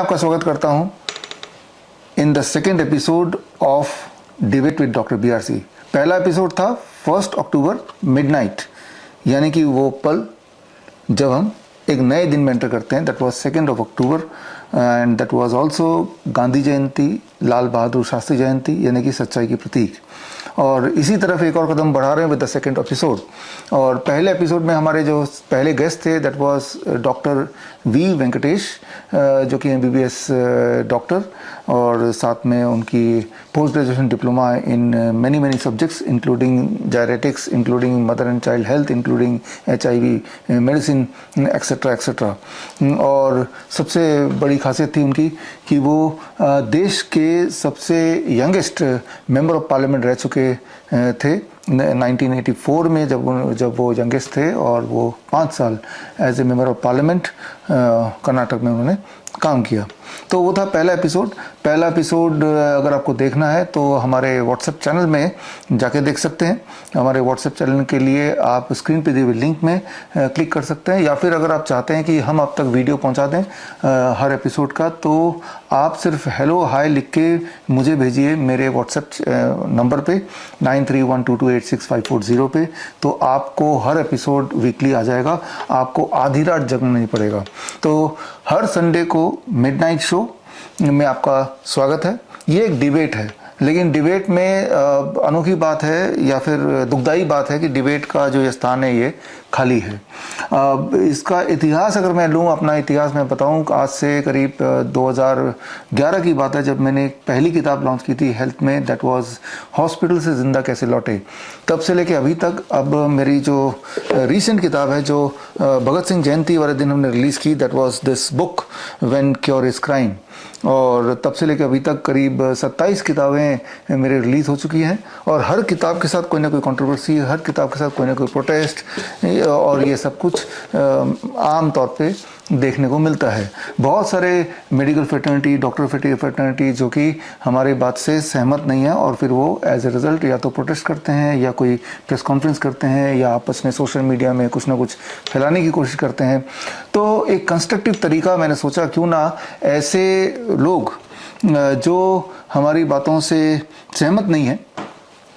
आपका स्वागत करता हूं in the second episode of debate with doctor BRC। पहला एपिसोड था 1 अक्टूबर मिडनाइट, यानी कि वो पल जब हम एक नए दिन में एंटर करते हैं। That was 2 October and that was also Gandhi Jayanti, Lal Bahadur Shastri Jayanti, यानी कि सच्चाई की प्रतीक। और इसी तरफ एक और कदम बढ़ा रहे हैं विद द सेकेंड एपिसोड। और पहले एपिसोड में हमारे जो पहले गेस्ट थे that was doctor V Venkatesh, जो कि MBBS डॉक्टर और साथ में उनकी post graduation diploma in many subjects including diuretics, including mother and child health, including HIV medicine etcetera etcetera. और सबसे बड़ी खासियत थी उनकी कि वो देश के सबसे यंगेस्ट मेंबर ऑफ पार्लियामेंट रह चुके थे 1984 में जब वो यंगेस्ट थे, और वो 5 साल as a member of parliament Karnataka में उन्होंने काम किया। तो वो था पहला एपिसोड। पहला एपिसोड अगर आपको देखना है तो हमारे व्हाट्सएप चैनल में जाके देख सकते हैं। हमारे व्हाट्सएप चैनल के लिए आप स्क्रीन पे दिए हुए लिंक में क्लिक कर सकते हैं, या फिर अगर आप चाहते हैं कि हम आप तक वीडियो पहुंचा दें हर एपिसोड का, तो आप सिर्फ हेलो हाय लिख के मुझे भेजिए मेरे व्हाट्सएप नंबर पे 9312286540 पे। तो आपको हर एपिसोड वीकली आ जाएगा, आपको आधी रात जगना नहीं पड़ेगा। तो हर संडे को मिडनाइट शो में आपका स्वागत है। ये एक डिबेट है, लेकिन डिबेट में अनोखी बात है या फिर दुखदाई बात है कि डिबेट का जो ये स्थान है ये खाली है। इसका इतिहास अगर मैं लूँ, अपना इतिहास मैं बताऊँ, आज से करीब 2011 की बात है जब मैंने पहली किताब लॉन्च की थी हेल्थ में, दैट वाज हॉस्पिटल से जिंदा कैसे लौटे। तब से लेके अभी तक अब मेरी जो रीसेंट किताब है जो भगत सिंह जयंती वाले दिन हमने रिलीज़ की, that was this book when cure is crime. और तब से लेकर अभी तक करीब 27 किताबें मेरे रिलीज़ हो चुकी हैं, और हर किताब के साथ कोई ना कोई कंट्रोवर्सी, हर किताब के साथ कोई ना कोई प्रोटेस्ट, और ये सब कुछ आम तौर पे देखने को मिलता है। बहुत सारे मेडिकल फ्रेटर्निटी, डॉक्टर फ्रेटर्निटी जो कि हमारी बात से सहमत नहीं है, और फिर वो एज ए रिज़ल्ट या तो प्रोटेस्ट करते हैं या कोई प्रेस कॉन्फ्रेंस करते हैं या आपस में सोशल मीडिया में कुछ ना कुछ फैलाने की कोशिश करते हैं। तो एक कंस्ट्रक्टिव तरीका मैंने सोचा क्यों ना ऐसे लोग जो हमारी बातों से सहमत नहीं है,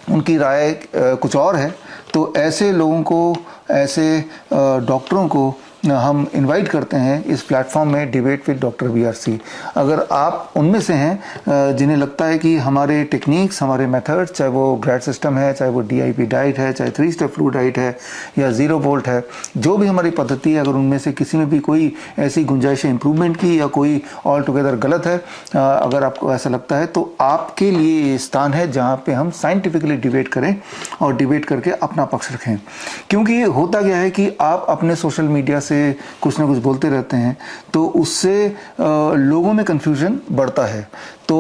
उनकी राय कुछ और है, तो ऐसे लोगों को, ऐसे डॉक्टरों को हम इनवाइट करते हैं इस प्लेटफॉर्म में डिबेट विद डॉक्टर BRC। अगर आप उनमें से हैं जिन्हें लगता है कि हमारे टेक्निक्स, हमारे मेथड्स, चाहे वो ग्रैड सिस्टम है, चाहे वो DIP डाइट है, चाहे 3 स्टेप फ्लू डाइट है या 0 वोल्ट है, जो भी हमारी पद्धति है, अगर उनमें से किसी में भी कोई ऐसी गुंजाइश है इंप्रूवमेंट की या कोई ऑल टुगेदर गलत है, अगर आपको ऐसा लगता है, तो आपके लिए ये स्थान है जहाँ पे हम साइंटिफिकली डिबेट करें और डिबेट करके अपना पक्ष रखें। क्योंकि होता क्या है कि आप अपने सोशल मीडिया से कुछ ना कुछ बोलते रहते हैं, तो उससे लोगों में कंफ्यूजन बढ़ता है। तो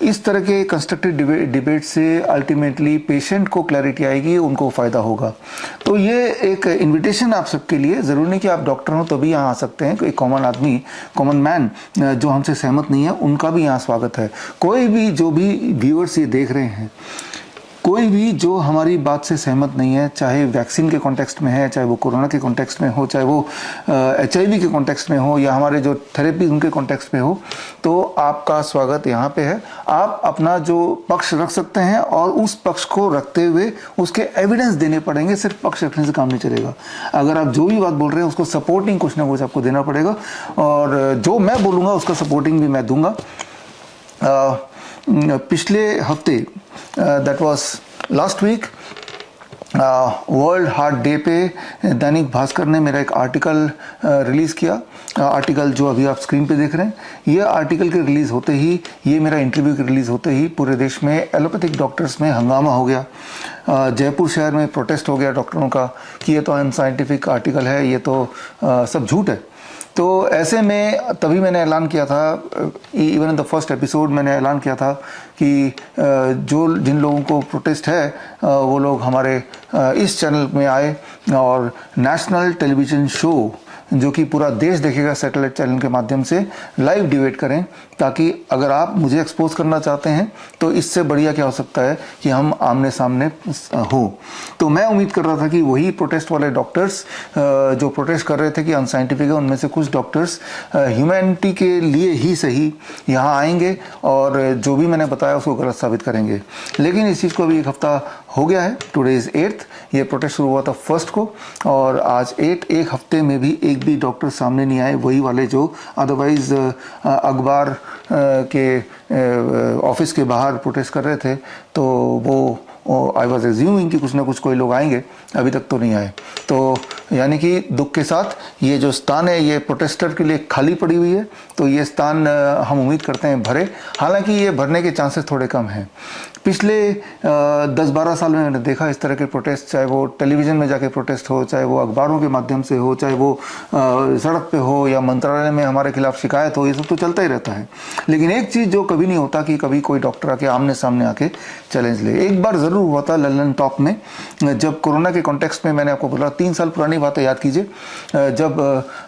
इस तरह के कंस्ट्रक्टिव डिबेट से अल्टीमेटली पेशेंट को क्लैरिटी आएगी, उनको फ़ायदा होगा। तो ये एक इनविटेशन आप सबके लिए, ज़रूरी नहीं कि आप डॉक्टर हो तो भी यहाँ आ सकते हैं। एक कॉमन आदमी, कॉमन मैन जो हमसे सहमत नहीं है, उनका भी यहाँ स्वागत है। कोई भी जो भी व्यूअर्स ये देख रहे हैं, कोई भी जो हमारी बात से सहमत नहीं है, चाहे वैक्सीन के कॉन्टेक्स्ट में है, चाहे वो कोरोना के कॉन्टेक्स्ट में हो, चाहे वो HIV के कॉन्टेक्स्ट में हो, या हमारे जो थेरेपी उनके कॉन्टेक्स्ट में हो, तो आपका स्वागत यहाँ पे है। आप अपना जो पक्ष रख सकते हैं, और उस पक्ष को रखते हुए उसके एविडेंस देने पड़ेंगे। सिर्फ पक्ष रखने से काम नहीं चलेगा। अगर आप जो भी बात बोल रहे हैं उसको सपोर्टिंग कुछ ना कुछ आपको देना पड़ेगा, और जो मैं बोलूँगा उसका सपोर्टिंग भी मैं दूंगा। पिछले हफ्ते, that was last week, world heart day पे दैनिक भास्कर ने मेरा एक आर्टिकल रिलीज़ किया। आर्टिकल जो अभी आप स्क्रीन पे देख रहे हैं, ये आर्टिकल के रिलीज़ होते ही, ये मेरा इंटरव्यू के रिलीज़ होते ही पूरे देश में एलोपैथिक डॉक्टर्स में हंगामा हो गया। जयपुर शहर में प्रोटेस्ट हो गया डॉक्टरों का कि ये तो अनसाइंटिफिक आर्टिकल है, ये तो सब झूठ है। तो ऐसे में तभी मैंने ऐलान किया था, even in the first episode मैंने ऐलान किया था कि जिन लोगों को प्रोटेस्ट है वो लोग हमारे इस चैनल में आए और नेशनल टेलीविज़न शो जो कि पूरा देश देखेगा सैटेलाइट चैनल के माध्यम से, लाइव डिबेट करें, ताकि अगर आप मुझे एक्सपोज करना चाहते हैं तो इससे बढ़िया क्या हो सकता है कि हम आमने सामने हो। तो मैं उम्मीद कर रहा था कि वही प्रोटेस्ट वाले डॉक्टर्स जो प्रोटेस्ट कर रहे थे कि अनसाइंटिफिक है, उनमें से कुछ डॉक्टर्स ह्यूमैनिटी के लिए ही सही यहाँ आएंगे और जो भी मैंने बताया उसको गलत साबित करेंगे। लेकिन इस चीज़ को अभी एक हफ्ता हो गया है, टुडे इज़ 8th, ये प्रोटेस्ट शुरू हुआ था 1st को और आज 8, एक हफ्ते में भी एक भी डॉक्टर सामने नहीं आए, वही वाले जो अदरवाइज अखबार के ऑफिस के बाहर प्रोटेस्ट कर रहे थे। तो वो आई वॉज एज्यूमिंग कि कुछ ना कुछ कोई लोग आएंगे, अभी तक तो नहीं आए। तो यानी कि दुख के साथ ये जो स्थान है ये प्रोटेस्टर के लिए खाली पड़ी हुई है, तो ये स्थान हम उम्मीद करते हैं भरे। हालांकि ये भरने के चांसेस थोड़े कम हैं। पिछले 10-12 साल में मैंने देखा इस तरह के प्रोटेस्ट, चाहे वो टेलीविज़न में जाके प्रोटेस्ट हो, चाहे वो अखबारों के माध्यम से हो, चाहे वो सड़क पे हो या मंत्रालय में हमारे खिलाफ शिकायत हो, ये सब तो चलता ही रहता है। लेकिन एक चीज़ जो कभी नहीं होता कि कभी कोई डॉक्टर आके आमने सामने आके चैलेंज ले। एक बार ज़रूर हुआ था ललन टॉप में, जब कोरोना के कॉन्टेक्स्ट में, मैंने आपको बोला 3 साल पुरानी बातें याद कीजिए, जब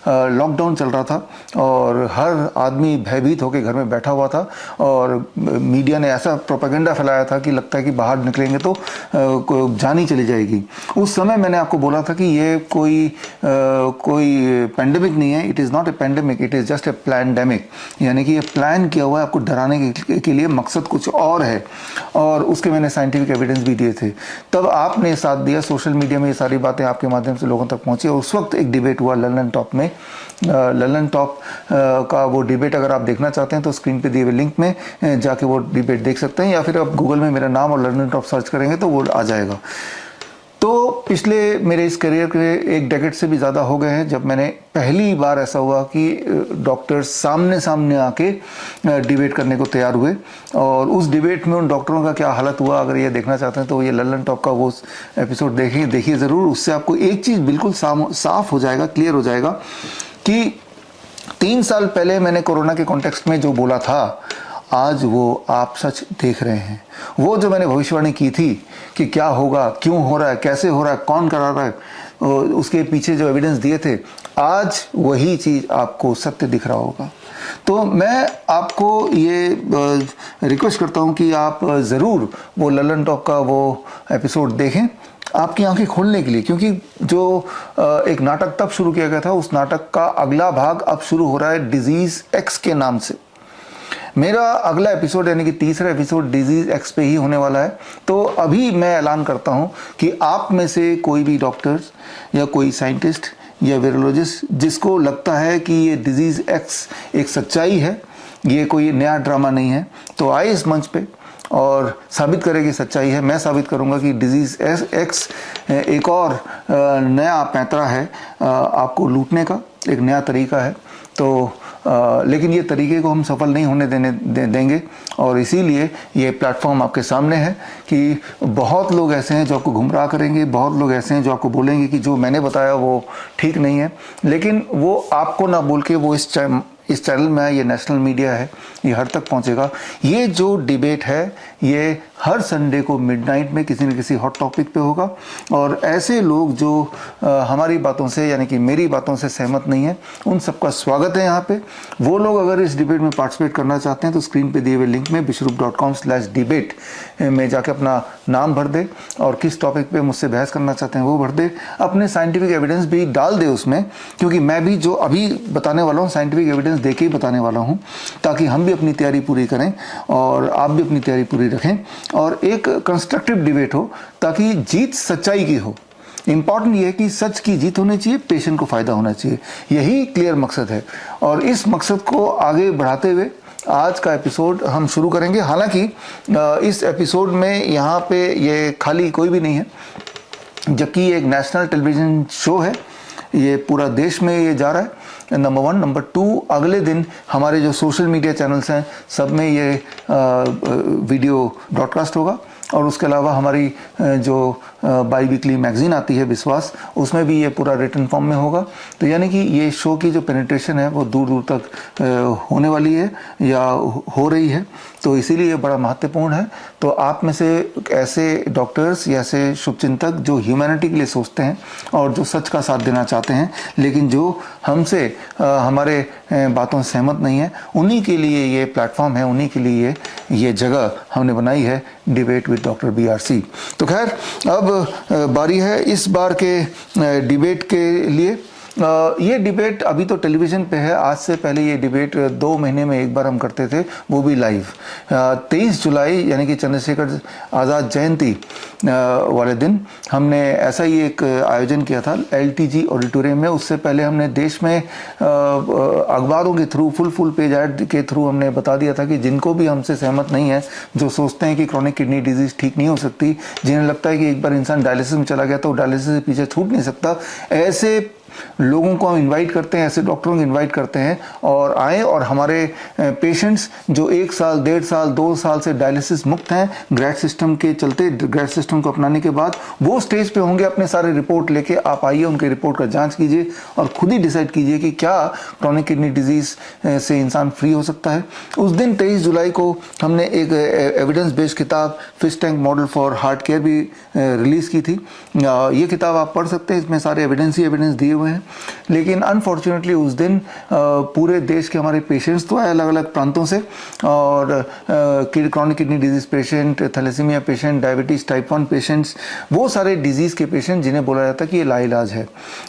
लॉकडाउन चल रहा था और हर आदमी भयभीत होकर घर में बैठा हुआ था और मीडिया ने ऐसा प्रोपेगेंडा फैलाया था कि लगता है कि बाहर निकलेंगे तो जान ही चली जाएगी। उस समय मैंने आपको बोला था कि ये कोई पेंडेमिक नहीं है, it is not a pandemic, it is just a plandemic. यानी कि ये प्लान किया हुआ है आपको डराने के लिए, मकसद कुछ और है। और उसके मैंने साइंटिफिक एविडेंस भी दिए थे। तब आपने साथ दिया, सोशल मीडिया में ये सारी बातें आपके माध्यम से लोगों तक पहुंची और उस वक्त एक डिबेट हुआ ललन टॉप में। ललन टॉप का वो डिबेट अगर आप देखना चाहते हैं तो स्क्रीन पे दिए हुए लिंक में जाके वो डिबेट देख सकते हैं, या फिर आप गूगल में मेरा नाम और ललन टॉप सर्च करेंगे तो वो आ जाएगा। तो पिछले मेरे इस करियर के 1 डेकेड से भी ज़्यादा हो गए हैं जब मैंने पहली बार ऐसा हुआ कि डॉक्टर्स सामने सामने आके डिबेट करने को तैयार हुए। और उस डिबेट में उन डॉक्टरों का क्या हालत हुआ, अगर ये देखना चाहते हैं तो ये ललन टॉप का वो एपिसोड देखिए ज़रूर। उससे आपको एक चीज़ बिल्कुल साफ हो जाएगा, क्लियर हो जाएगा कि 3 साल पहले मैंने कोरोना के कॉन्टेक्स्ट में जो बोला था, आज वो आप सच देख रहे हैं। वो जो मैंने भविष्यवाणी की थी कि क्या होगा, क्यों हो रहा है, कैसे हो रहा है, कौन करा रहा है, उसके पीछे जो एविडेंस दिए थे, आज वही चीज़ आपको सत्य दिख रहा होगा। तो मैं आपको ये रिक्वेस्ट करता हूँ कि आप ज़रूर वो ललन टॉप का वो एपिसोड देखें, आपकी आंखें खोलने के लिए। क्योंकि जो एक नाटक तब शुरू किया गया था, उस नाटक का अगला भाग अब शुरू हो रहा है डिजीज़ एक्स के नाम से। मेरा अगला एपिसोड यानी कि तीसरा एपिसोड डिजीज एक्स पे ही होने वाला है। तो अभी मैं ऐलान करता हूं कि आप में से कोई भी डॉक्टर्स या कोई साइंटिस्ट या वायरोलॉजिस्ट जिसको लगता है कि ये डिजीज एक्स एक सच्चाई है, ये कोई नया ड्रामा नहीं है, तो आए इस मंच पे और साबित करे कि सच्चाई है। मैं साबित करूंगा कि डिजीज एक्स एक और नया पैंतरा है, आपको लूटने का एक नया तरीका है। तो लेकिन ये तरीके को हम सफल नहीं होने देंगे और इसीलिए ये प्लेटफॉर्म आपके सामने है कि बहुत लोग ऐसे हैं जो आपको गुमराह करेंगे, बहुत लोग ऐसे हैं जो आपको बोलेंगे कि जो मैंने बताया वो ठीक नहीं है, लेकिन वो आपको ना बोल के वो इस चैनल में है, ये नेशनल मीडिया है, ये हर तक पहुंचेगा। ये जो डिबेट है ये हर संडे को मिडनाइट में किसी न किसी हॉट टॉपिक पे होगा और ऐसे लोग जो हमारी बातों से यानी कि मेरी बातों से सहमत नहीं है, उन सबका स्वागत है यहाँ पे। वो लोग अगर इस डिबेट में पार्टिसिपेट करना चाहते हैं तो स्क्रीन पे दिए हुए लिंक में bishrup.com/debate में जाके अपना नाम भर दे और किस टॉपिक पे मुझसे बहस करना चाहते हैं वो भर दे। अपने साइंटिफिक एविडेंस भी डाल दे उसमें, क्योंकि मैं भी जो अभी बताने वाला हूँ साइंटिफिक एविडेंस दे के ही बताने वाला हूँ, ताकि हम भी अपनी तैयारी पूरी करें और आप भी अपनी तैयारी पूरी रखें और एक कंस्ट्रक्टिव डिबेट हो ताकि जीत सच्चाई की हो। इंपॉर्टेंट ये है कि सच की जीत होनी चाहिए, पेशेंट को फायदा होना चाहिए, यही क्लियर मकसद है। और इस मकसद को आगे बढ़ाते हुए आज का एपिसोड हम शुरू करेंगे। हालांकि इस एपिसोड में यहाँ पे ये खाली कोई भी नहीं है, जबकि ये एक नेशनल टेलीविज़न शो है, ये पूरा देश में ये जा रहा है, नंबर 1। नंबर 2, अगले दिन हमारे जो सोशल मीडिया चैनल्स हैं सब में ये वीडियो ब्रॉडकास्ट होगा और उसके अलावा हमारी जो बाई वीकली मैगजीन आती है विश्वास, उसमें भी ये पूरा रिटन फॉर्म में होगा। तो यानी कि ये शो की जो पेनिट्रेशन है वो दूर दूर तक होने वाली है या हो रही है, तो इसीलिए ये बड़ा महत्वपूर्ण है। तो आप में से ऐसे डॉक्टर्स या ऐसे शुभचिंतक जो ह्यूमैनिटी के लिए सोचते हैं और जो सच का साथ देना चाहते हैं, लेकिन जो हमसे हमारे बातों से सहमत नहीं है, उन्हीं के लिए ये प्लेटफॉर्म है, उन्हीं के लिए ये जगह हमने बनाई है, डिबेट विद डॉक्टर BRC। तो खैर अब बारी है इस बार के डिबेट के लिए। ये डिबेट अभी तो टेलीविज़न पे है, आज से पहले ये डिबेट 2 महीने में एक बार हम करते थे, वो भी लाइव। 23 जुलाई यानी कि चंद्रशेखर आज़ाद जयंती वाले दिन हमने ऐसा ही एक आयोजन किया था LTG ऑडिटोरियम में। उससे पहले हमने देश में अखबारों के थ्रू फुल पेज ऐड के थ्रू हमने बता दिया था कि जिनको भी हमसे सहमत नहीं है, जो सोचते हैं कि क्रॉनिक किडनी डिजीज़ ठीक नहीं हो सकती, जिन्हें लगता है कि एक बार इंसान डायलिसिस में चला गया तो डायलिसिस से पीछे छूट नहीं सकता, ऐसे लोगों को हम इनवाइट करते हैं, ऐसे डॉक्टरों को इनवाइट करते हैं और आए और हमारे पेशेंट्स जो 1 साल, 1.5 साल, 2 साल से डायलिसिस मुक्त हैं, ग्रैड सिस्टम के चलते, ग्रैड सिस्टम को अपनाने के बाद वो स्टेज पे होंगे, अपने सारे रिपोर्ट लेके आप आइए, उनके रिपोर्ट का जांच कीजिए और खुद ही डिसाइड कीजिए कि क्या क्रॉनिक किडनी डिजीज से इंसान फ्री हो सकता है। उस दिन 23 जुलाई को हमने एक एविडेंस बेस्ड किताब fish tank model for heart care भी रिलीज़ की थी। ये किताब आप पढ़ सकते हैं, इसमें सारे एविडेंस ही एविडेंस दिए हुए हैं। लेकिन अनफॉर्चुनेटली उस दिन पूरे देश के हमारे पेशेंट्स तो आए अलग अलग प्रांतों से, और chronic kidney disease patient, thalassemia patient, diabetes type 1 patients, वो सारे डिजीज़ के पेशेंट जिन्हें बोला जाता है कि ये लाइलाज है।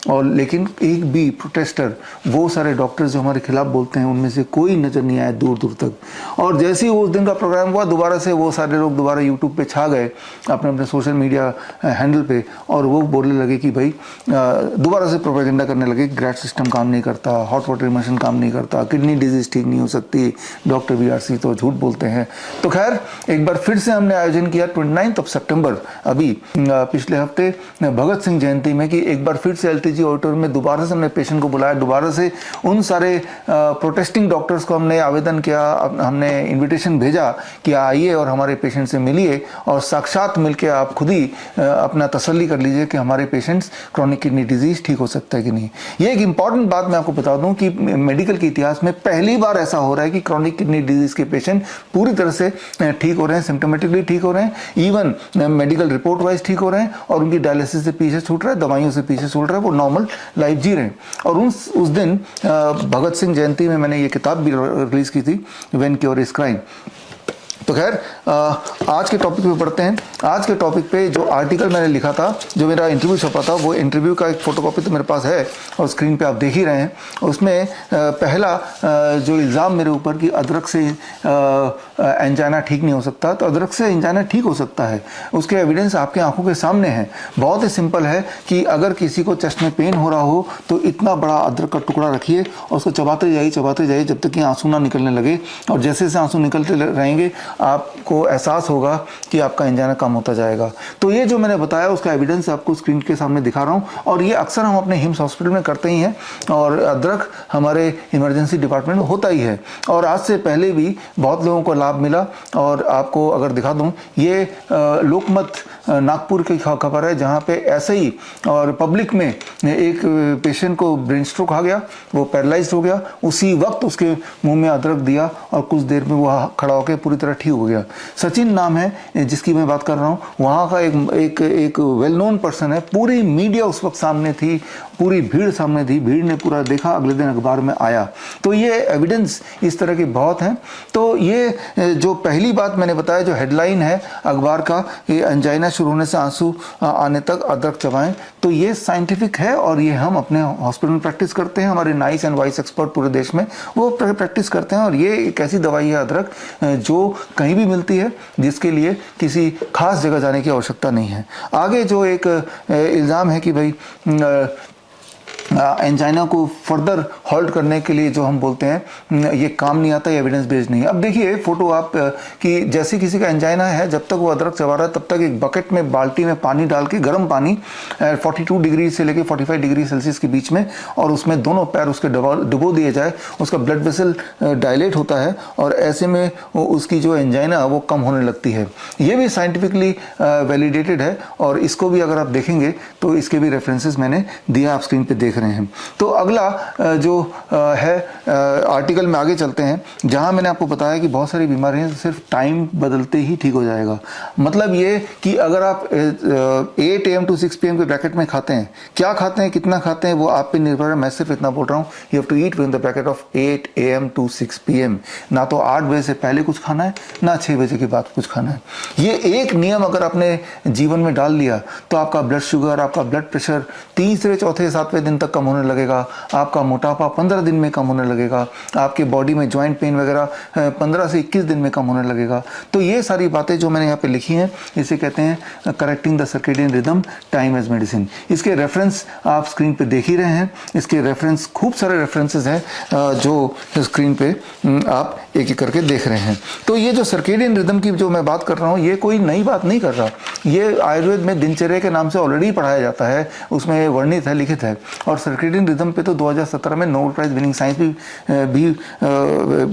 और लेकिन एक भी प्रोटेस्टर, वो सारे डॉक्टर्स जो हमारे खिलाफ बोलते हैं, उनमें से कोई नज़र नहीं आया दूर दूर तक। और जैसे ही उस दिन का प्रोग्राम हुआ, दोबारा से वो सारे लोग दोबारा यूट्यूब पे छा गए अपने अपने सोशल मीडिया हैंडल पे, और वो बोलने लगे कि भाई दोबारा से प्रोपेगेंडा करने लगे, ग्रैड सिस्टम काम नहीं करता, हॉट वाटर इमर्शन काम नहीं करता, किडनी डिजीज ठीक नहीं हो सकती, डॉक्टर BRC तो झूठ बोलते हैं। तो खैर एक बार फिर से हमने आयोजन किया 29 सितंबर, अभी पिछले हफ्ते भगत सिंह जयंती में, कि एक बार फिर से LTG ऑडिटोरियम में दोबारा से हमने पेशेंट को बुलाया, दोबारा से उन सारे प्रोटेस्टिंग डॉक्टर्स को हमने आवेदन किया, हमने इन्विटेशन भेजा कि आइए और हमारे पेशेंट से मिलिए और साक्षात मिलकर आप खुद ही अपना तसल्ली कर लीजिए कि हमारे पेशेंट्स क्रॉनिक किडनी डिजीज ठीक हो सकता है कि नहीं। ये एक इंपॉर्टेंट बात मैं आपको बता दूं कि मेडिकल के इतिहास में पहली बार ऐसा हो रहा है कि क्रॉनिक किडनी डिजीज के पेशेंट पूरी तरह से ठीक हो रहे हैं, सिम्टोमेटिकली ठीक हो रहे हैं, इवन मेडिकल रिपोर्ट वाइज ठीक हो रहे हैं, और उनकी डायलिसिस से पीछे छूट रहा है, दवाइयों से पीछे छूट रहा है, वो नॉर्मल लाइफ जी रहे हैं। और उस दिन भगत सिंह जयंती में मैंने ये किताब भी रिलीज की थी, व्हेन क्योर इज क्राइम। तो खैर आज के टॉपिक पे पढ़ते हैं। आज के टॉपिक पे जो आर्टिकल मैंने लिखा था, जो मेरा इंटरव्यू छपा था, वो इंटरव्यू का एक फोटोकॉपी तो मेरे पास है और स्क्रीन पे आप देख ही रहे हैं। उसमें पहला जो इल्ज़ाम मेरे ऊपर कि अदरक से एंजाइना ठीक नहीं हो सकता, तो अदरक से एंजाइना ठीक हो सकता है, उसके एविडेंस आपके आंखों के सामने है। बहुत ही सिंपल है कि अगर किसी को चेस्ट में पेन हो रहा हो तो इतना बड़ा अदरक का टुकड़ा रखिए और उसको चबाते जाइए जब तक कि आंसू ना निकलने लगे, और जैसे जैसे आंसू निकलते रहेंगे आपको एहसास होगा कि आपका एंजाइना कम होता जाएगा। तो ये जो मैंने बताया उसका एविडेंस आपको स्क्रीन के सामने दिखा रहा हूँ, और ये अक्सर हम अपने हिम्स हॉस्पिटल में करते ही हैं, और अदरक हमारे इमरजेंसी डिपार्टमेंट में होता ही है। और आज से पहले भी बहुत लोगों को लाभ मिला, और आपको अगर दिखा दूँ, ये लोकमत नागपुर की खबर है, जहाँ पे ऐसे ही और पब्लिक में एक पेशेंट को ब्रेन स्ट्रोक आ गया, वो पैरालाइज्ड हो गया, उसी वक्त उसके मुंह में अदरक दिया और कुछ देर में वो खड़ा होकर पूरी तरह ठीक हो गया। सचिन नाम है जिसकी मैं बात कर रहा हूँ, वहाँ का एक वेल नोन पर्सन है। पूरी मीडिया उस वक्त सामने थी, पूरी भीड़ सामने थी, भीड़ ने पूरा देखा, अगले दिन अखबार में आया। तो ये एविडेंस इस तरह के बहुत हैं। तो ये जो पहली बात मैंने बताया, जो हेडलाइन है अखबार का, ये एंजाइना शुरू होने से आंसू आने तक अदरक चबाएं, तो ये साइंटिफिक है और ये हम अपने हॉस्पिटल में प्रैक्टिस करते हैं। हमारे नाइस एंड वाइस एक्सपर्ट पूरे देश में वो प्रैक्टिस करते हैं, और ये एक ऐसी दवाई है अदरक जो कहीं भी मिलती है, जिसके लिए किसी खास जगह जाने की आवश्यकता नहीं है। आगे जो एक इल्ज़ाम है कि भाई एंजाइना को फर्दर हॉल्ट करने के लिए जो हम बोलते हैं ये काम नहीं आता, ये एविडेंस बेस्ड नहीं है। अब देखिए फोटो आप कि जैसे किसी का एंजाइना है, जब तक वो अदरक चबा रहा है तब तक एक बकेट में, बाल्टी में पानी डाल के, गर्म पानी 42 डिग्री से लेके 45 डिग्री सेल्सियस के बीच में, और उसमें दोनों पैर उसके डुबो दिए जाए, उसका ब्लड वेसल डायलेट होता है और ऐसे में उसकी जो एंजाइना वो कम होने लगती है। ये भी साइंटिफिकली वैलिडेटेड है और इसको भी अगर आप देखेंगे तो इसके भी रेफरेंसेस मैंने दिया, आप स्क्रीन पे देख रहे हैं। तो अगला जो है आर्टिकल में आगे चलते हैं, जहां मैंने आपको बताया कि बहुत सारी बीमारियां सिर्फ टाइम बदलते ही ठीक हो जाएगा। मतलब ये कि अगर आप 8 AM to 6 PM के ब्रैकेट में खाते हैं, क्या खाते हैं, कितना खाते हैं, वो आप पे निर्भर है। मैं सिर्फ इतना बोल रहा हूँ, you have to eat with the bracket of 8 AM to 6 PM। ना तो 8 बजे से पहले कुछ खाना है, ना 6 बजे के बाद कुछ खाना है। ये एक नियम अगर आपने जीवन में डाल लिया तो आपका ब्लड शुगर, आपका ब्लड प्रेशर तीसरे, चौथे, 7वें दिन तक कम होने लगेगा, आपका मोटापा 15 दिन में कम होने लगेगा, आपके बॉडी में जॉइंट पेन वगैरह 15 से 21 दिन में कम होने लगेगा। तो ये सारी बातें जो मैंने यहाँ पे लिखी हैं, इसे कहते हैं correcting the circadian rhythm, time as medicine. इसके रेफरेंस आप स्क्रीन पे देख ही रहे हैं। इसके रेफरेंस, खूब सारे रेफरेंसेस हैं जो स्क्रीन पे आप एक एक करके देख रहे हैं। तो ये जो सर्केडियन रिदम की जो मैं बात कर रहा हूँ, ये कोई नई बात नहीं कर रहा, ये आयुर्वेद में दिनचर्या के नाम से ऑलरेडी पढ़ाया जाता है, उसमें वर्णित है, लिखित है। और सर्केडियन रिदम पे तो 2017 में नोबेल प्राइज विनिंग साइंस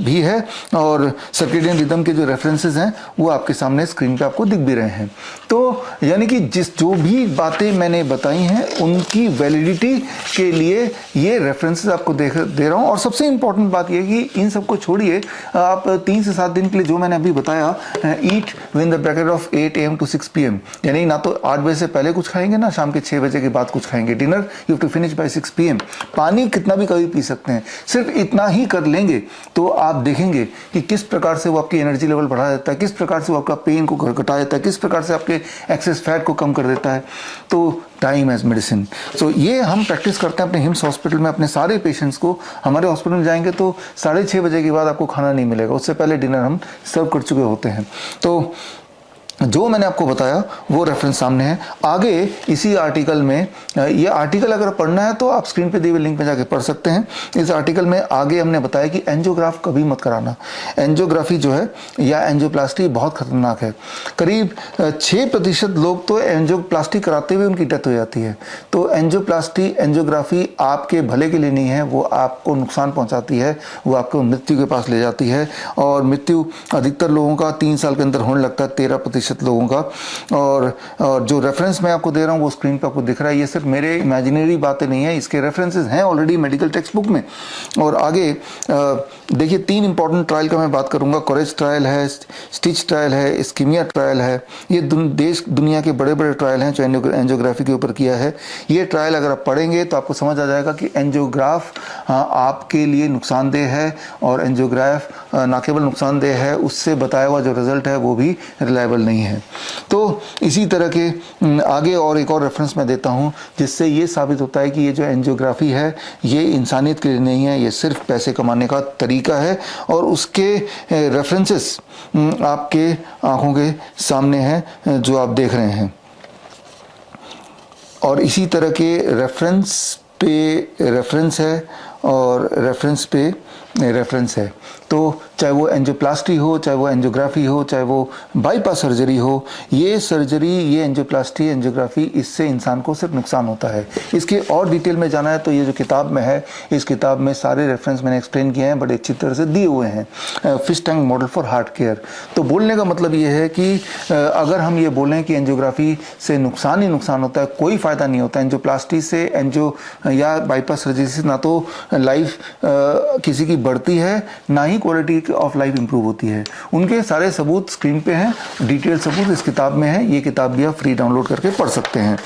भी है, और सर्केडियन रिदम के जो रेफरेंसेस हैं वो आपके सामने स्क्रीन पे आपको दिख भी रहे हैं। तो यानी कि जो भी बातें मैंने बताई हैं उनकी वैलिडिटी के लिए ये रेफरेंसेस आपको दे रहा हूँ। और सबसे इंपॉर्टेंट बात ये कि इन सबको छोड़िए, आप 3 से 7 दिन के लिए जो मैंने अभी बताया, ईट with the bracket of 8 AM to 6 PM, यानी ना तो 8 बजे से पहले कुछ खाएंगे, ना शाम के 6 बजे के बाद कुछ खाएंगे। Dinner you have to finish by 6 PM। पानी कितना भी कभी पी सकते हैं, सिर्फ इतना ही कर लेंगे तो आप देखेंगे कि किस प्रकार से वो आपकी एनर्जी लेवल बढ़ा देता है, किस प्रकार से वो आपका पेन को घटा देता है, किस प्रकार से आपके एक्सेस फैट को कम कर देता है। तो टाइम एज मेडिसिन, सो ये हम प्रैक्टिस करते हैं अपने हिम्स हॉस्पिटल में। अपने सारे पेशेंट्स को, हमारे हॉस्पिटल में जाएंगे तो 6:30 बजे के बाद आपको खाना नहीं मिलेगा, उससे पहले डिनर हम सर्व कर चुके होते हैं। तो जो मैंने आपको बताया वो रेफरेंस सामने है। आगे इसी आर्टिकल में, ये आर्टिकल अगर पढ़ना है तो आप स्क्रीन पे दिए हुए लिंक में जाके पढ़ सकते हैं। इस आर्टिकल में आगे हमने बताया कि एंजियोग्राफ कभी मत कराना। एंजियोग्राफी जो है या एंजियोप्लास्टी बहुत खतरनाक है। करीब 6% लोग तो एंजियोप्लास्टी कराते हुए उनकी डेथ हो जाती है। तो एंजियोप्लास्टी, एंजियोग्राफी आपके भले के लिए नहीं है, वो आपको नुकसान पहुंचाती है, वो आपको मृत्यु के पास ले जाती है। और मृत्यु अधिकतर लोगों का 3 साल के अंदर होने लगता है, 13% लोगों का। और जो रेफरेंस मैं आपको दे रहा हूँ वो स्क्रीन पे आपको दिख रहा है। ये सिर्फ मेरे इमेजिनरी बातें नहीं है, इसके रेफरेंसेस हैं ऑलरेडी मेडिकल टेक्स्ट बुक में। और आगे देखिए 3 इंपॉर्टेंट ट्रायल का मैं बात करूंगा। कोरेज ट्रायल है, स्टिच ट्रायल है, इस्कीमिया ट्रायल है। ये देश दुनिया के बड़े बड़े ट्रायल हैं जो एंजियोग्राफी के ऊपर किया है। ये ट्रायल अगर आप पढ़ेंगे तो आपको समझ आ जाएगा कि एंजियोग्राफ आपके लिए नुकसानदेह है, और एंजियोग्राफ ना केवल नुकसानदेह है, उससे बताया हुआ जो रिजल्ट है वो भी रिलायबल नहीं है। तो इसी तरह के आगे और एक और रेफरेंस मैं देता हूं, जिससे ये साबित होता है कि ये जो एंजियोग्राफी है ये इंसानियत के लिए नहीं है, ये सिर्फ पैसे कमाने का तरीका है। और उसके रेफरेंसेस आपके आंखों के सामने हैं जो आप देख रहे हैं। और इसी तरह के रेफरेंस पे रेफरेंस है और रेफरेंस पे रेफरेंस है। तो चाहे वो एंजियोप्लास्टी हो, चाहे वो एंजियोग्राफी हो, चाहे वो बाईपास सर्जरी हो, ये सर्जरी, ये एंजियोप्लास्टी, एंजियोग्राफी, इससे इंसान को सिर्फ नुकसान होता है। इसके और डिटेल में जाना है तो ये जो किताब में है, इस किताब में सारे रेफरेंस मैंने एक्सप्लेन किए हैं, बड़े अच्छी तरह से दिए हुए हैं। Fish tank model for heart care. तो बोलने का मतलब ये है कि अगर हम ये बोलें कि एंजियोग्राफी से नुकसान ही नुकसान होता है, कोई फ़ायदा नहीं होता। एंजियोप्लास्टी से, एंजियो या बाईपास सर्जरी से ना तो लाइफ किसी की बढ़ती है, ना ही क्वालिटी ऑफ लाइफ इंप्रूव होती है। उनके सारे सबूत स्क्रीन पे हैं, डिटेल सबूत इस किताब में है। ये किताब भी आप फ्री डाउनलोड करके पढ़ सकते हैं।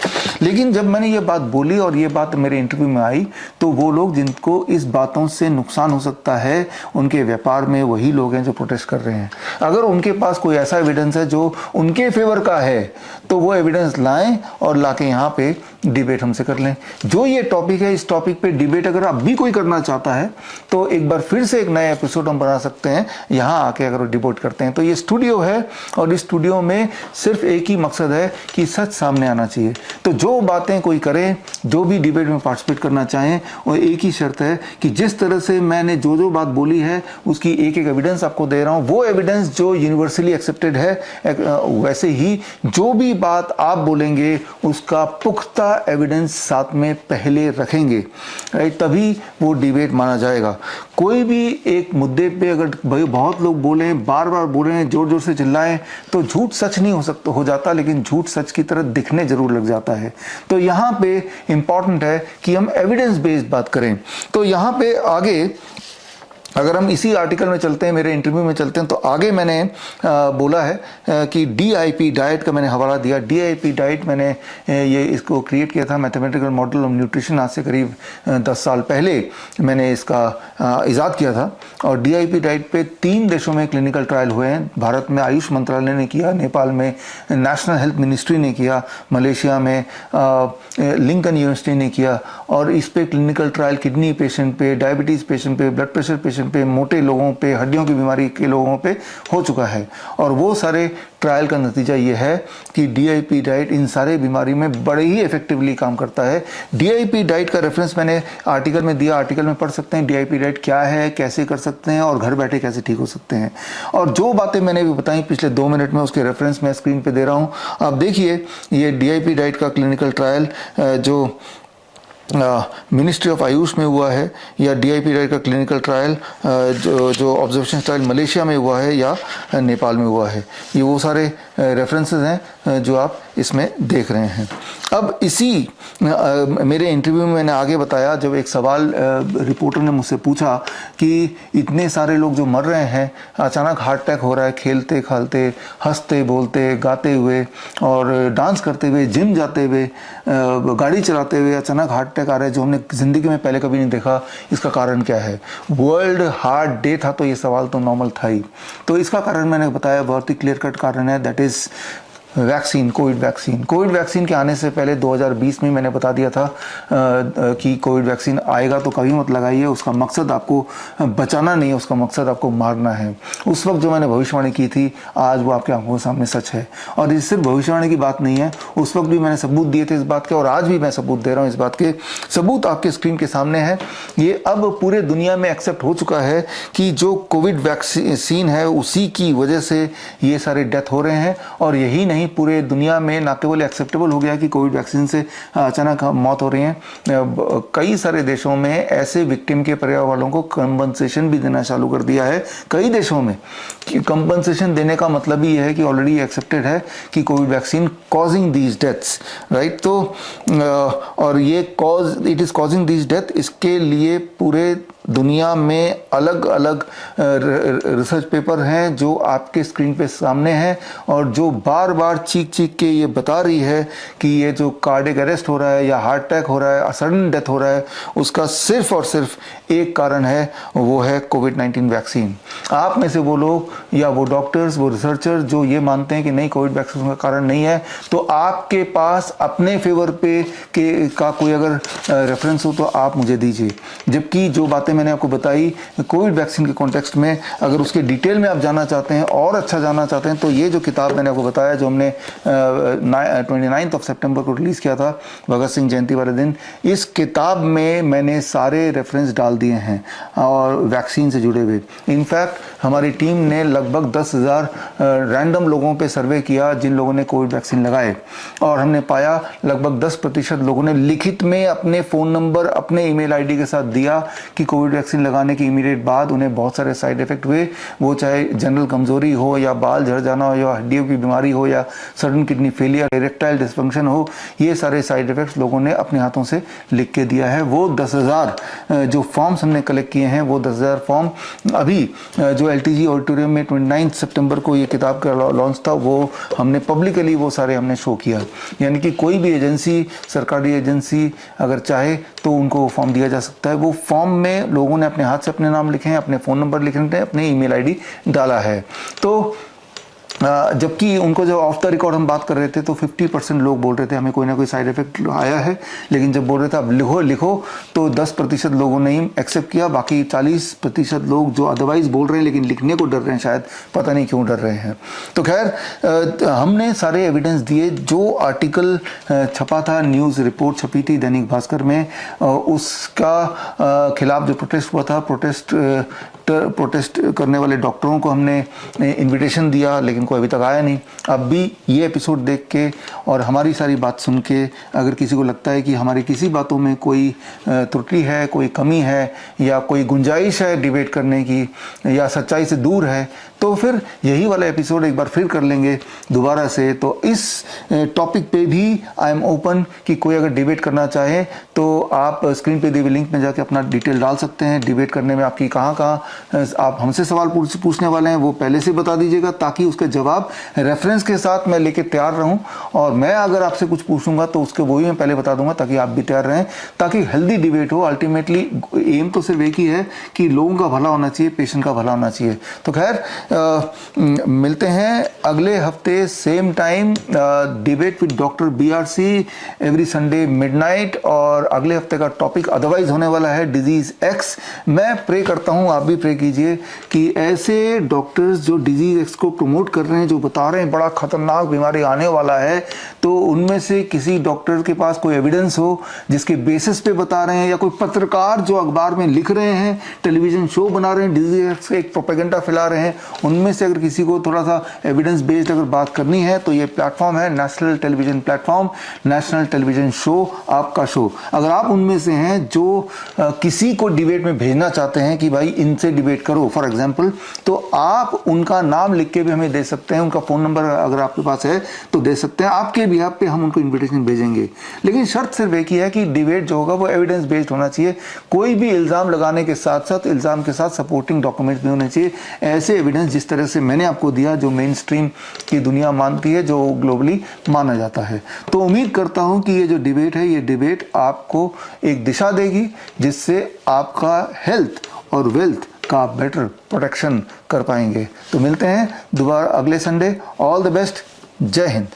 लेकिन जब मैंने ये बात बोली और ये बात मेरे इंटरव्यू में आई, तो वो लोग जिनको इस बातों से नुकसान हो सकता है, उनके व्यापार में वही लोग हैं जो प्रोटेस्ट कर रहे हैं। अगर उनके पास कोई ऐसा एविडेंस है जो उनके फेवर का है, तो वो एविडेंस लाएं और लाके यहाँ पे डिबेट हमसे कर लें। जो ये टॉपिक है, इस टॉपिक पे डिबेट अगर अब भी कोई करना चाहता है तो एक बार फिर से एक नया एपिसोड हम बना सकते हैं यहाँ आके अगर वो डिबेट करते हैं। तो ये स्टूडियो है और इस स्टूडियो में सिर्फ एक ही मकसद है कि सच सामने आना चाहिए। तो जो बातें कोई करे, जो भी डिबेट में पार्टिसिपेट करना चाहें, और एक ही शर्त है कि जिस तरह से मैंने जो जो बात बोली है उसकी एक एक एविडेंस आपको दे रहा हूँ, वो एविडेंस जो यूनिवर्सली एक्सेप्टेड है, वैसे ही जो भी बात आप बोलेंगे उसका पुख्ता एविडेंस साथ में पहले रखेंगे, राइट? तभी वो डिबेट माना जाएगा। कोई भी एक मुद्दे पे अगर भाई बहुत लोग बोलें, बार बार बोलें, जोर जोर से चिल्लाएं, तो झूठ सच नहीं हो जाता, लेकिन झूठ सच की तरह दिखने जरूर लग जाता है। तो यहाँ पे इंपॉर्टेंट है कि हम एविडेंस बेस्ड बात करें। तो यहाँ पे आगे अगर हम इसी आर्टिकल में चलते हैं, मेरे इंटरव्यू में चलते हैं, तो आगे मैंने बोला है कि DIP डाइट का मैंने हवाला दिया। DIP डाइट मैंने ये इसको क्रिएट किया था, मैथमेटिकल मॉडल ऑफ न्यूट्रिशन। आज से करीब 10 साल पहले मैंने इसका इजाद किया था। और DIP डाइट पे 3 देशों में क्लिनिकल ट्रायल हुए हैं। भारत में आयुष मंत्रालय ने किया, नेपाल में नेशनल हेल्थ मिनिस्ट्री ने किया, मलेशिया में लिंकन यूनिवर्सिटी ने किया। और इस पे क्लिनिकल ट्रायल किडनी पेशेंट पे, डायबिटीज़ पेशेंट पे, ब्लड प्रेशर पेशेंट पे, मोटे लोगों पे, हड्डियों की बीमारी के लोगों पे हो चुका है। और वो सारे ट्रायल का नतीजा ये है कि DIP डाइट इन सारे बीमारी में बड़े ही इफेक्टिवली काम करता है। DIP डाइट का रेफरेंस मैंने आर्टिकल में दिया, आर्टिकल में पढ़ सकते हैं DIP डाइट क्या है, कैसे कर सकते हैं और घर बैठे कैसे ठीक हो सकते हैं। और जो बातें मैंने भी बताई पिछले 2 मिनट में, उसके रेफरेंस मैं स्क्रीन पे दे रहा हूँ। आप देखिए, ये DIP डाइट का क्लिनिकल ट्रायल जो मिनिस्ट्री ऑफ आयुष में हुआ है, या DIP डाइट का क्लिनिकल ट्रायल जो ऑब्जर्वेशन ट्रायल मलेशिया में हुआ है या नेपाल में हुआ है, ये वो सारे रेफरेंसेस हैं जो आप इसमें देख रहे हैं। अब इसी मेरे इंटरव्यू में मैंने आगे बताया, जब एक सवाल रिपोर्टर ने मुझसे पूछा कि इतने सारे लोग जो मर रहे हैं, अचानक हार्ट अटैक हो रहा है, खेलते खालते, हंसते बोलते, गाते हुए और डांस करते हुए, जिम जाते हुए, गाड़ी चलाते हुए अचानक हार्ट अटैक आ रहा है, जो हमने ज़िंदगी में पहले कभी नहीं देखा, इसका कारण क्या है? वर्ल्ड हार्ट डे था, तो ये सवाल तो नॉर्मल था ही। तो इसका कारण मैंने बताया, बहुत ही क्लियर कट कारण है, that is vaccine, Covid vaccine. Covid vaccine के आने से पहले 2020 में मैंने बता दिया था कि कोविड वैक्सीन आएगा तो कभी मत लगाइए, उसका मकसद आपको बचाना नहीं है, उसका मकसद आपको मारना है। उस वक्त जो मैंने भविष्यवाणी की थी, आज वो आपके आंखों के सामने सच है। और ये सिर्फ भविष्यवाणी की बात नहीं है, उस वक्त भी मैंने सबूत दिए थे इस बात के, और आज भी मैं सबूत दे रहा हूँ इस बात के। सबूत आपके स्क्रीन के सामने है। ये अब पूरे दुनिया में एक्सेप्ट हो चुका है कि जो कोविड वैक्सीन है उसी की वजह से ये सारे डेथ हो रहे हैं। और यही नहीं, पूरे दुनिया में ना केवल एक्सेप्टेबल हो गया कि कोविड वैक्सीन से अचानक मौत हो रही है, कई सारे देशों में ऐसे विक्टिम के परिवार वालों को कंपनसेशन भी देना चालू कर दिया है। कई देशों में कंपनसेशन देने का मतलब ही है कि ऑलरेडी एक्सेप्टेड है कि Covid vaccine causing these deaths, right? तो और ये it is causing these death, इसके लिए पूरे दुनिया में अलग अलग रिसर्च पेपर हैं जो आपके स्क्रीन पे सामने हैं, और जो बार बार चीख चीख के ये बता रही है कि ये जो कार्डियक अरेस्ट हो रहा है या हार्ट अटैक हो रहा है, सडन डेथ हो रहा है, उसका सिर्फ और सिर्फ एक कारण है, वो है कोविड-19 वैक्सीन। आप में से वो लोग या वो डॉक्टर्स, वो रिसर्चर्स जो ये मानते हैं कि नहीं कोविड वैक्सीन का कारण नहीं है, तो आपके पास अपने फेवर पे का कोई अगर रेफरेंस हो तो आप मुझे दीजिए। जबकि जो बातें मैंने आपको बताई कोविड वैक्सीन के कॉन्टेक्स्ट में, अगर उसके डिटेल में आप जानना चाहते हैं और अच्छा जानना चाहते हैं, तो ये जो किताब मैंने आपको बताया जो हमने 29 सितंबर को रिलीज़ किया था, भगत सिंह जयंती वाले दिन, इस किताब में मैंने सारे रेफरेंस डाल दिए हैं और वैक्सीन से जुड़े हुए। इनफैक्ट हमारी टीम ने लगभग 10,000 रैंडम लोगों पे सर्वे किया जिन लोगों ने कोविड वैक्सीन लगाए, और हमने पाया लगभग 10% लोगों ने लिखित में अपने फ़ोन नंबर, अपने ईमेल आईडी के साथ दिया कि कोविड वैक्सीन लगाने के इमीडिएट बाद उन्हें बहुत सारे साइड इफेक्ट हुए, वो चाहे जनरल कमजोरी हो या बाल झड़ जाना हो या हड्डियों की बीमारी हो या sudden kidney failure, erectile dysfunction हो, ये सारे साइड इफेक्ट्स लोगों ने अपने हाथों से लिख के दिया है। वो 10,000 जो फॉर्म्स हमने कलेक्ट किए हैं, वो 10,000 फॉर्म अभी जो LTG ऑडिटोरियम में 29 सितंबर को ये किताब का लॉन्च था, वो हमने पब्लिकली वो सारे हमने शो किया। यानी कि कोई भी एजेंसी, सरकारी एजेंसी अगर चाहे तो उनको वो फॉर्म दिया जा सकता है। वो फॉर्म में लोगों ने अपने हाथ से अपने नाम लिखे हैं, अपने फ़ोन नंबर लिखे हैं, अपने ईमेल आईडी डाला है। तो जबकि उनको जब ऑफ द रिकॉर्ड हम बात कर रहे थे तो 50% लोग बोल रहे थे हमें कोई ना कोई साइड इफेक्ट आया है, लेकिन जब बोल रहे थे अब लिखो तो 10% लोगों ने ही एक्सेप्ट किया, बाकी 40% लोग जो अदरवाइज बोल रहे हैं लेकिन लिखने को डर रहे हैं, शायद पता नहीं क्यों डर रहे हैं। तो खैर हमने सारे एविडेंस दिए। जो आर्टिकल छपा था, न्यूज़ रिपोर्ट छपी थी दैनिक भास्कर में, उसका खिलाफ जो प्रोटेस्ट हुआ था, प्रोटेस्ट करने वाले डॉक्टरों को हमने इनविटेशन दिया, लेकिन कोई अभी तक आया नहीं। अब भी ये एपिसोड देख के और हमारी सारी बात सुन के अगर किसी को लगता है कि हमारी किसी बातों में कोई त्रुटि है, कोई कमी है या कोई गुंजाइश है डिबेट करने की या सच्चाई से दूर है, तो फिर यही वाला एपिसोड एक बार फिर कर लेंगे दोबारा से। तो इस टॉपिक पे भी आई एम ओपन कि कोई अगर डिबेट करना चाहे तो आप स्क्रीन पे दिए हुए लिंक में जाके अपना डिटेल डाल सकते हैं। डिबेट करने में आपकी कहाँ आप हमसे सवाल पूछने वाले हैं वो पहले से बता दीजिएगा, ताकि उसके जवाब रेफरेंस के साथ मैं लेके तैयार रहूं, और मैं अगर आपसे कुछ पूछूंगा तो उसके वही मैं पहले बता दूंगा ताकि आप भी तैयार रहें, ताकि हेल्दी डिबेट हो। अल्टीमेटली एम तो सिर्फ एक ही है कि लोगों का भला होना चाहिए, पेशेंट का भला होना चाहिए। तो खैर मिलते हैं अगले हफ्ते same time, debate with doctor BRC every Sunday midnight, और अगले हफ्ते का टॉपिक अदरवाइज होने वाला है डिजीज X। मैं प्रे करता हूं, आप भी प्रे कीजिए कि ऐसे डॉक्टर्स जो डिजीज X को प्रमोट कर रहे हैं, जो बता रहे हैं बड़ा खतरनाक बीमारी आने वाला है, तो उनमें से किसी डॉक्टर के पास कोई एविडेंस हो जिसके बेसिस पे बता रहे हैं, या कोई पत्रकार जो अखबार में लिख रहे हैं, टेलीविजन शो बना रहे हैं, डिजीज X एक प्रोपेगेंडा फैला रहे हैं, उनमें से अगर किसी को थोड़ा सा एविडेंस बेस्ड अगर बात करनी है तो ये प्लेटफॉर्म है national television platform, national television show, आपका शो। अगर आप उनमें से हैं जो किसी को डिबेट में भेजना चाहते हैं कि भाई इनसे डिबेट करो फॉर एग्जांपल, तो आप उनका नाम लिख के भी हमें दे सकते हैं, उनका फ़ोन नंबर अगर आपके पास है तो दे सकते हैं। आपके बिहाफ पे हम उनको इन्विटेशन भेजेंगे, लेकिन शर्त सिर्फ एक ही है कि डिबेट जो होगा वो एविडेंस बेस्ड होना चाहिए। कोई भी इल्ज़ाम लगाने के साथ साथ इल्ज़ाम के साथ सपोर्टिंग डॉक्यूमेंट्स भी होने चाहिए। ऐसे एविडेंस जिस तरह से मैंने आपको दिया, जो मेन स्ट्रीम की दुनिया मानती है, जो ग्लोबली माना जाता है। तो उम्मीद करता हूं कि ये जो डिबेट है, ये डिबेट आपको एक दिशा देगी जिससे आपका हेल्थ और वेल्थ का बेटर प्रोटेक्शन कर पाएंगे। तो मिलते हैं दोबारा अगले संडे। All the best. जय हिंद।